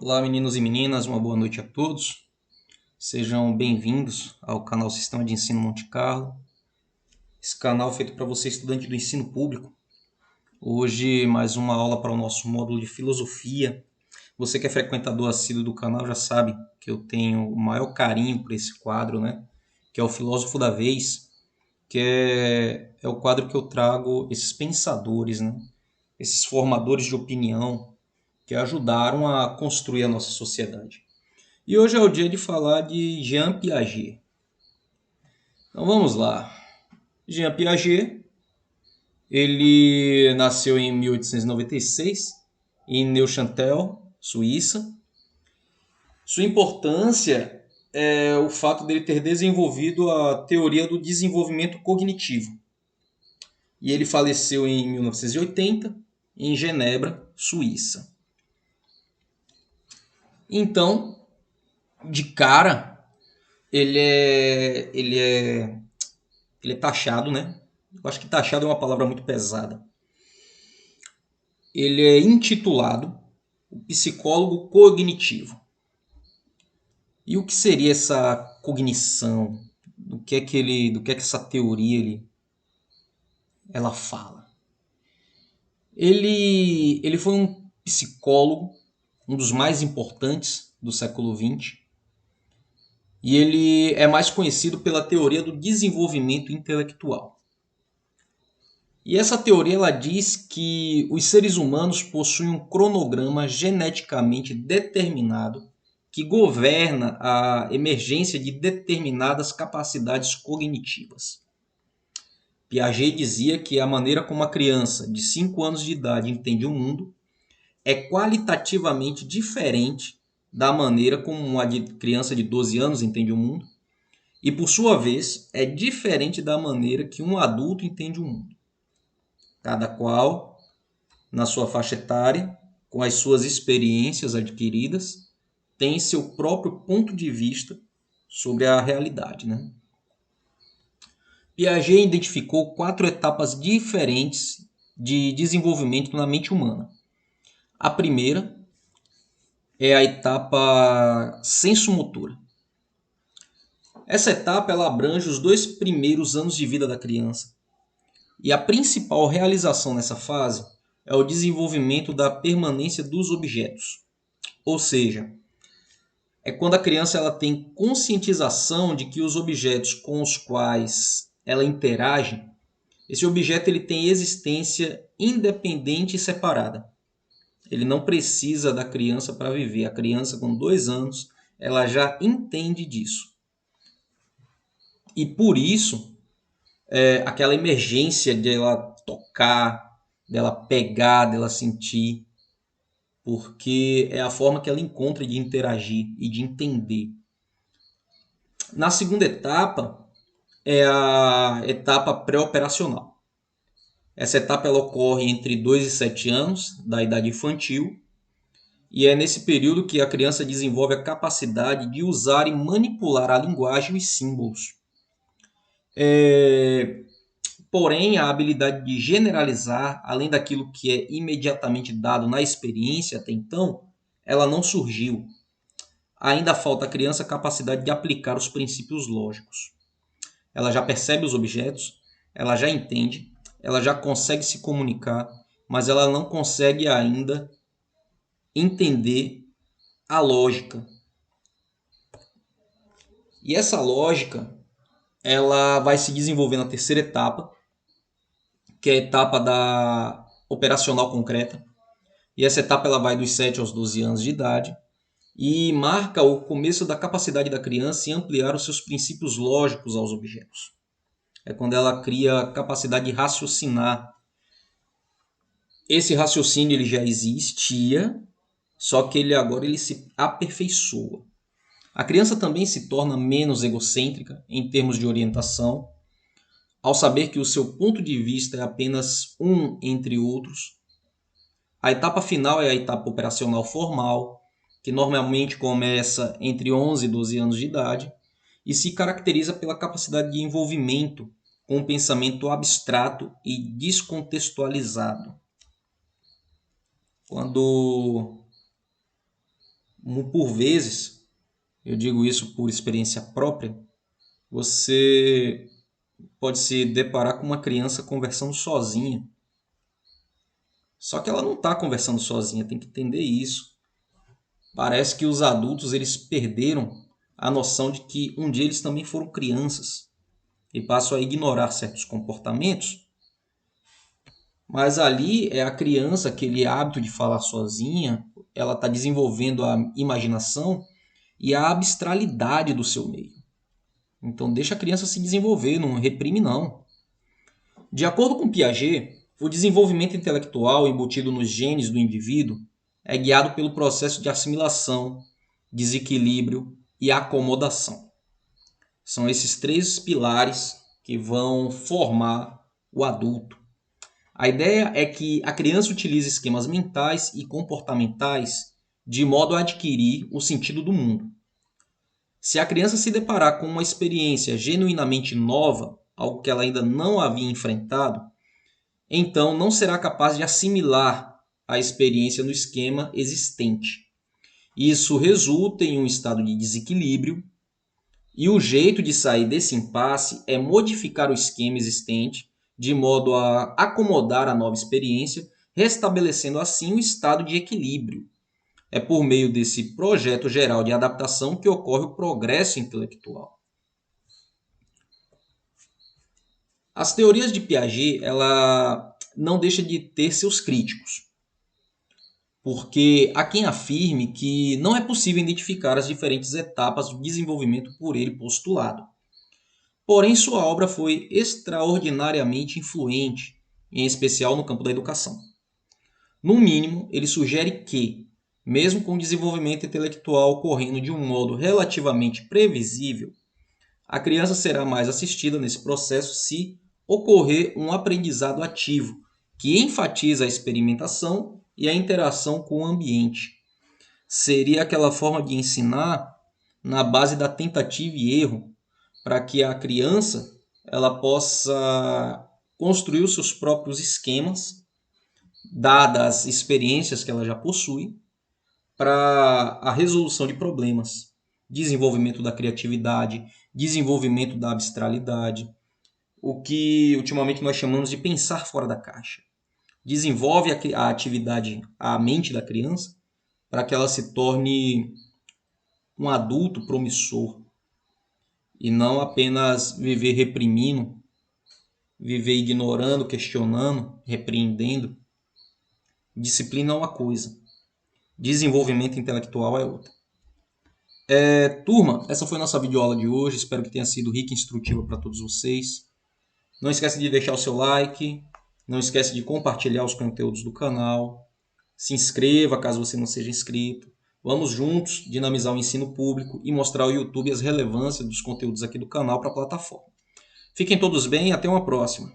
Olá, meninos e meninas, uma boa noite a todos. Sejam bem-vindos ao canal Sistema de Ensino Monte Carlo. Esse canal é feito para você, estudante do ensino público. Hoje, mais uma aula para o nosso módulo de filosofia. Você que é frequentador assíduo do canal já sabe que eu tenho o maior carinho por esse quadro, né? Que é o Filósofo da Vez, que é o quadro que eu trago esses pensadores, né? Esses formadores de opinião que ajudaram a construir a nossa sociedade. E hoje é o dia de falar de Jean Piaget. Então vamos lá. Jean Piaget, ele nasceu em 1896 em Neuchâtel, Suíça. Sua importância é o fato dele ter desenvolvido a teoria do desenvolvimento cognitivo. E ele faleceu em 1980 em Genebra, Suíça. Então, de cara, ele é taxado, né? Eu acho que taxado é uma palavra muito pesada. Ele é intitulado o psicólogo cognitivo. E o que seria essa cognição? Do que é que essa teoria ela fala? Ele foi um psicólogo, um dos mais importantes do século XX, e ele é mais conhecido pela teoria do desenvolvimento intelectual. E essa teoria ela diz que os seres humanos possuem um cronograma geneticamente determinado que governa a emergência de determinadas capacidades cognitivas. Piaget dizia que a maneira como a criança de 5 anos de idade entende o mundo é qualitativamente diferente da maneira como uma criança de 12 anos entende o mundo, e por sua vez é diferente da maneira que um adulto entende o mundo. Cada qual na sua faixa etária, com as suas experiências adquiridas, tem seu próprio ponto de vista sobre a realidade, né? Piaget identificou 4 etapas diferentes de desenvolvimento na mente humana. A primeira é a etapa sensomotora. Essa etapa ela abrange os 2 primeiros anos de vida da criança. E a principal realização nessa fase é o desenvolvimento da permanência dos objetos. Ou seja, é quando a criança ela tem conscientização de que os objetos com os quais ela interage, esse objeto ele tem existência independente e separada. Ele não precisa da criança para viver. A criança com 2 anos ela já entende disso. E por isso, aquela emergência de ela tocar, dela pegar, dela sentir, porque é a forma que ela encontra de interagir e de entender. Na segunda etapa, é a etapa pré-operacional. Essa etapa ela ocorre entre 2 e 7 anos da idade infantil, e é nesse período que a criança desenvolve a capacidade de usar e manipular a linguagem e os símbolos. Porém, a habilidade de generalizar, além daquilo que é imediatamente dado na experiência até então, ela não surgiu. Ainda falta à criança a capacidade de aplicar os princípios lógicos. Ela já percebe os objetos, ela já entende, ela já consegue se comunicar, mas ela não consegue ainda entender a lógica. E essa lógica, ela vai se desenvolver na terceira etapa, que é a etapa da operacional concreta. E essa etapa ela vai dos 7 aos 12 anos de idade e marca o começo da capacidade da criança em ampliar os seus princípios lógicos aos objetos. É quando ela cria a capacidade de raciocinar. Esse raciocínio ele já existia, só que ele se aperfeiçoa. A criança também se torna menos egocêntrica em termos de orientação, ao saber que o seu ponto de vista é apenas um entre outros. A etapa final é a etapa operacional formal, que normalmente começa entre 11 e 12 anos de idade e se caracteriza pela capacidade de envolvimento com um pensamento abstrato e descontextualizado. Quando Por vezes, eu digo isso por experiência própria, você pode se deparar com uma criança conversando sozinha. Só que ela não está conversando sozinha, tem que entender isso. Parece que os adultos eles perderam a noção de que um dia eles também foram crianças e passam a ignorar certos comportamentos. Mas ali é a criança, aquele hábito de falar sozinha, ela está desenvolvendo a imaginação e a abstralidade do seu meio. Então deixa a criança se desenvolver, não reprime não. De acordo com Piaget, o desenvolvimento intelectual embutido nos genes do indivíduo é guiado pelo processo de assimilação, desequilíbrio e acomodação. São esses três pilares que vão formar o adulto. A ideia é que a criança utilize esquemas mentais e comportamentais de modo a adquirir o sentido do mundo. Se a criança se deparar com uma experiência genuinamente nova, algo que ela ainda não havia enfrentado, então não será capaz de assimilar a experiência no esquema existente. Isso resulta em um estado de desequilíbrio, e o jeito de sair desse impasse é modificar o esquema existente de modo a acomodar a nova experiência, restabelecendo assim o estado de equilíbrio. É por meio desse projeto geral de adaptação que ocorre o progresso intelectual. As teorias de Piaget, ela não deixa de ter seus críticos, porque há quem afirme que não é possível identificar as diferentes etapas do desenvolvimento por ele postulado. Porém, sua obra foi extraordinariamente influente, em especial no campo da educação. No mínimo, ele sugere que, mesmo com o desenvolvimento intelectual ocorrendo de um modo relativamente previsível, a criança será mais assistida nesse processo se ocorrer um aprendizado ativo, que enfatiza a experimentação e a interação com o ambiente. Seria aquela forma de ensinar na base da tentativa e erro, para que a criança ela possa construir os seus próprios esquemas, dadas as experiências que ela já possui, para a resolução de problemas, desenvolvimento da criatividade, desenvolvimento da abstralidade, o que ultimamente nós chamamos de pensar fora da caixa. Desenvolve a atividade, a mente da criança, para que ela se torne um adulto promissor e não apenas viver reprimindo, viver ignorando, questionando, repreendendo. Disciplina é uma coisa, desenvolvimento intelectual é outra. Turma, essa foi a nossa videoaula de hoje, espero que tenha sido rica e instrutiva para todos vocês. Não esquece de deixar o seu like, não esquece de compartilhar os conteúdos do canal, se inscreva caso você não seja inscrito. Vamos juntos dinamizar o ensino público e mostrar ao YouTube as relevâncias dos conteúdos aqui do canal para a plataforma. Fiquem todos bem e até uma próxima.